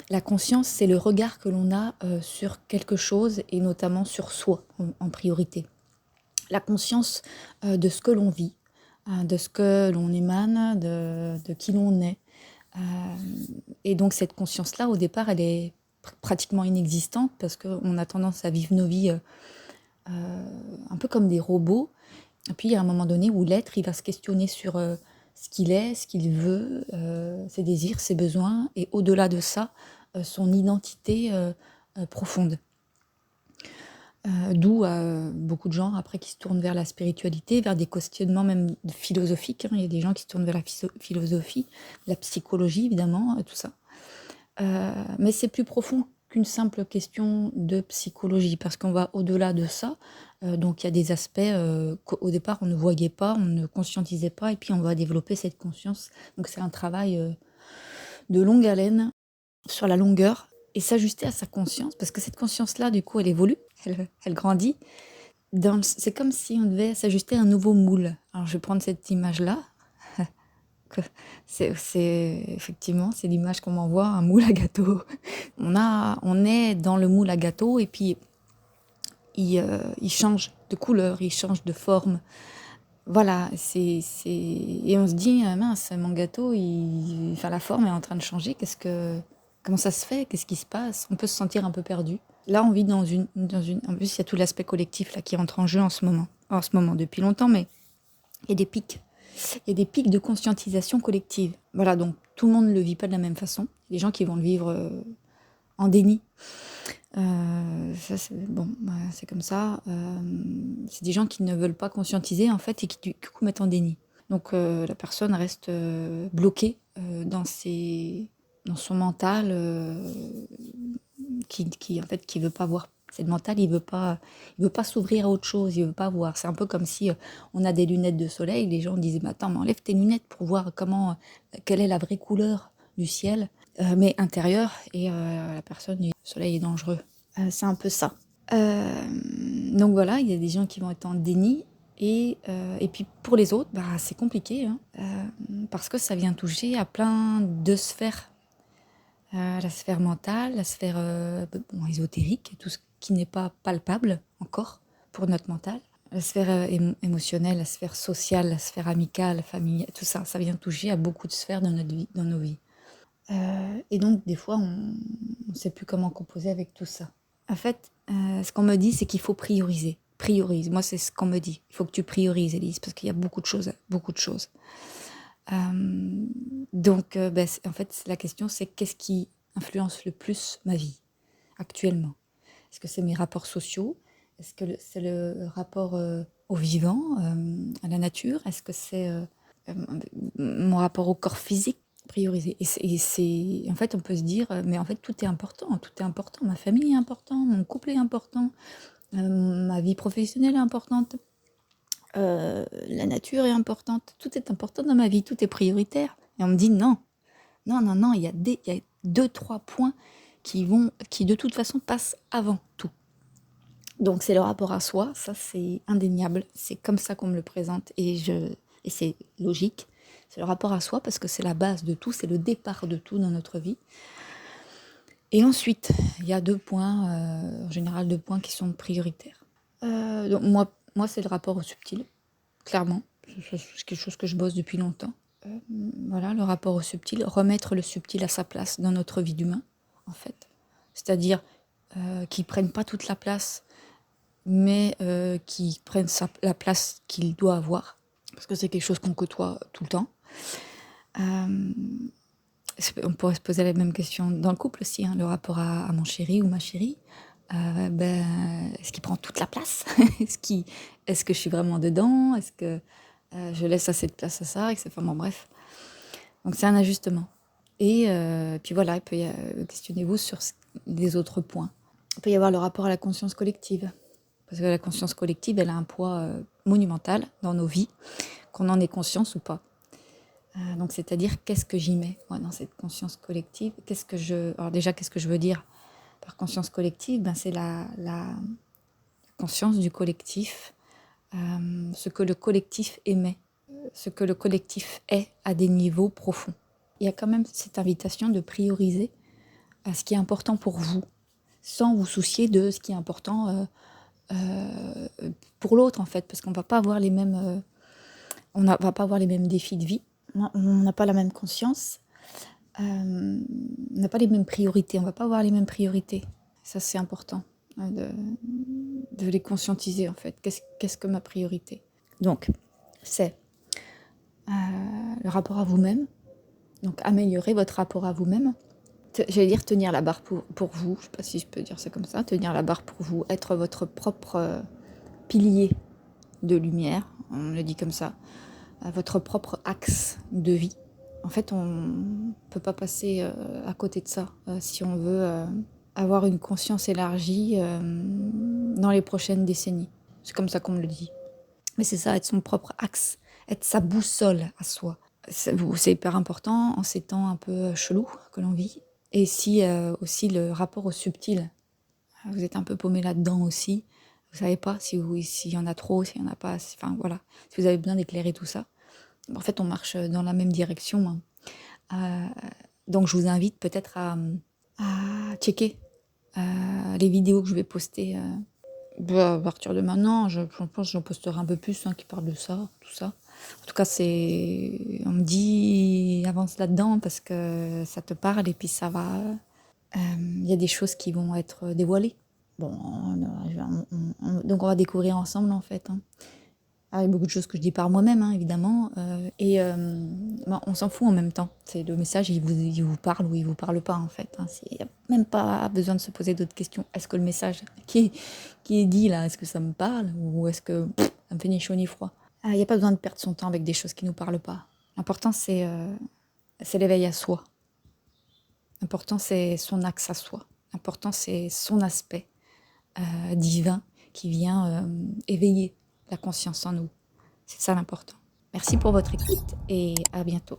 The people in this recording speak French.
La conscience, c'est le regard que l'on a sur quelque chose et notamment sur soi en priorité. La conscience de ce que l'on vit, de ce que l'on émane, de qui l'on est. Et donc cette conscience-là, au départ, elle est pratiquement inexistante parce qu'on a tendance à vivre nos vies un peu comme des robots. Et puis il y a un moment donné où l'être, il va se questionner sur ce qu'il est, ce qu'il veut, ses désirs, ses besoins, et au-delà de ça, son identité profonde. D'où beaucoup de gens après qui se tournent vers la spiritualité, vers des questionnements même philosophiques. Il y a des gens qui se tournent vers la philosophie, la psychologie évidemment, tout ça. Mais c'est plus profond qu'une simple question de psychologie, parce qu'on va au-delà de ça. Donc il y a des aspects qu'au départ on ne voyait pas, on ne conscientisait pas, et puis on va développer cette conscience. Donc c'est un travail de longue haleine, sur la longueur, et s'ajuster à sa conscience, parce que cette conscience-là, du coup, elle évolue, elle grandit. C'est comme si on devait s'ajuster à un nouveau moule. Alors je vais prendre cette image-là. Effectivement, c'est l'image qu'on m'envoie, un moule à gâteau. On est dans le moule à gâteau, et puis il change de couleur, il change de forme. Voilà, et on se dit, ah mince, mon gâteau, enfin, la forme est en train de changer, comment ça se fait? Qu'est-ce qui se passe? On peut se sentir un peu perdu. Là, on vit en plus, il y a tout l'aspect collectif là qui entre en jeu en ce moment, depuis longtemps, mais il y a des pics. Il y a des pics de conscientisation collective. Voilà, donc tout le monde ne le vit pas de la même façon. Il y a des gens qui vont le vivre en déni. Ça, bon, c'est comme ça. C'est des gens qui ne veulent pas conscientiser, en fait, et qui, du coup, mettent en déni. Donc, la personne reste bloquée dans son mental, en fait, qui veut pas voir. C'est le mental, il veut pas s'ouvrir à autre chose, il veut pas voir. C'est un peu comme si on a des lunettes de soleil, les gens disaient, mais attends, mais enlève tes lunettes pour voir quelle est la vraie couleur du ciel, mais intérieur, et la personne dit, le soleil est dangereux. C'est un peu ça. Donc voilà, il y a des gens qui vont être en déni, et puis pour les autres, c'est compliqué, hein, parce que ça vient toucher à plein de sphères. La sphère mentale, la sphère ésotérique, tout ce qui n'est pas palpable encore pour notre mental. La sphère émotionnelle, la sphère sociale, la sphère amicale, familiale, tout ça, ça vient toucher à beaucoup de sphères de notre vie, dans nos vies. Et donc, des fois, on ne sait plus comment composer avec tout ça. En fait, ce qu'on me dit, c'est qu'il faut prioriser. Priorise. Moi, c'est ce qu'on me dit. Il faut que tu priorises, Élise, parce qu'il y a beaucoup de choses, beaucoup de choses. Donc, en fait, la question, c'est qu'est-ce qui influence le plus ma vie actuellement? Est-ce que c'est mes rapports sociaux? Est-ce que c'est le rapport au vivant, à la nature? Est-ce que c'est mon rapport au corps physique? Prioriser. En fait, on peut se dire, mais en fait, tout est important. Tout est important. Ma famille est importante, mon couple est important, ma vie professionnelle est importante. La nature est importante, tout est important dans ma vie, tout est prioritaire. Et on me dit non, il y a 2-3 points qui de toute façon passent avant tout. Donc c'est le rapport à soi, ça c'est indéniable, c'est comme ça qu'on me le présente, et c'est logique. C'est le rapport à soi parce que c'est la base de tout, c'est le départ de tout dans notre vie. Et ensuite, il y a 2 points, en général 2 points qui sont prioritaires. Donc moi c'est le rapport au subtil. Clairement, c'est quelque chose que je bosse depuis longtemps. Voilà, le rapport au subtil, remettre le subtil à sa place dans notre vie d'humain, en fait. C'est-à-dire qu'il ne prenne pas toute la place, mais qu'il prenne la place qu'il doit avoir, parce que c'est quelque chose qu'on côtoie tout le temps. On pourrait se poser la même question dans le couple aussi, hein, le rapport à mon chéri ou ma chérie. Est-ce qu'il prend toute la place? Est-ce que je suis vraiment dedans? Est-ce que je laisse assez de place à ça? Enfin, bon, bref. Donc c'est un ajustement. Et puis voilà, questionnez-vous sur les autres points. Il peut y avoir le rapport à la conscience collective. Parce que la conscience collective, elle a un poids monumental dans nos vies, qu'on en ait conscience ou pas. Donc c'est-à-dire, qu'est-ce que j'y mets, moi, dans cette conscience collective? Alors déjà, qu'est-ce que je veux dire par conscience collective? C'est la conscience du collectif, ce que le collectif émet, ce que le collectif est à des niveaux profonds. Il y a quand même cette invitation de prioriser à ce qui est important pour vous, sans vous soucier de ce qui est important pour l'autre, en fait, parce qu'on va pas avoir les mêmes, va pas avoir les mêmes défis de vie, on n'a pas la même conscience, on n'a pas les mêmes priorités, on va pas avoir les mêmes priorités. Ça, c'est important de les conscientiser, en fait. Qu'est-ce que ma priorité? Donc, c'est le rapport à vous-même, donc améliorer votre rapport à vous-même. J'allais dire tenir la barre pour vous, je sais pas si je peux dire ça comme ça, tenir la barre pour vous, être votre propre pilier de lumière, on le dit comme ça, votre propre axe de vie. En fait, on peut pas passer à côté de ça si on veut avoir une conscience élargie dans les prochaines décennies. C'est comme ça qu'on me le dit. Mais c'est ça, être son propre axe, être sa boussole à soi. C'est hyper important en ces temps un peu chelous que l'on vit. Et si aussi le rapport au subtil, vous êtes un peu paumé là-dedans aussi, vous savez pas s'il y en a trop, s'il y en a pas, enfin voilà, si vous avez besoin d'éclairer tout ça. En fait, on marche dans la même direction. Donc je vous invite peut-être à checker les vidéos que je vais poster à partir de maintenant. Je pense que j'en posterai un peu plus qui parlent de ça, tout ça. En tout cas, on me dit avance là-dedans parce que ça te parle et puis ça va. Il y a des choses qui vont être dévoilées. Bon, donc on va découvrir ensemble en fait. Il y a beaucoup de choses que je dis par moi-même, évidemment, et on s'en fout en même temps. C'est le message, il vous parle ou il vous parle pas, en fait. Il n'y a même pas besoin de se poser d'autres questions. Est-ce que le message qui est dit là, est-ce que ça me parle ou est-ce que ça me fait ni chaud ni froid? Il n'y a pas besoin de perdre son temps avec des choses qui nous parlent pas. L'important, c'est l'éveil à soi. L'important, c'est son axe à soi. L'important, c'est son aspect divin qui vient éveiller la conscience en nous. C'est ça l'important. Merci pour votre écoute et à bientôt.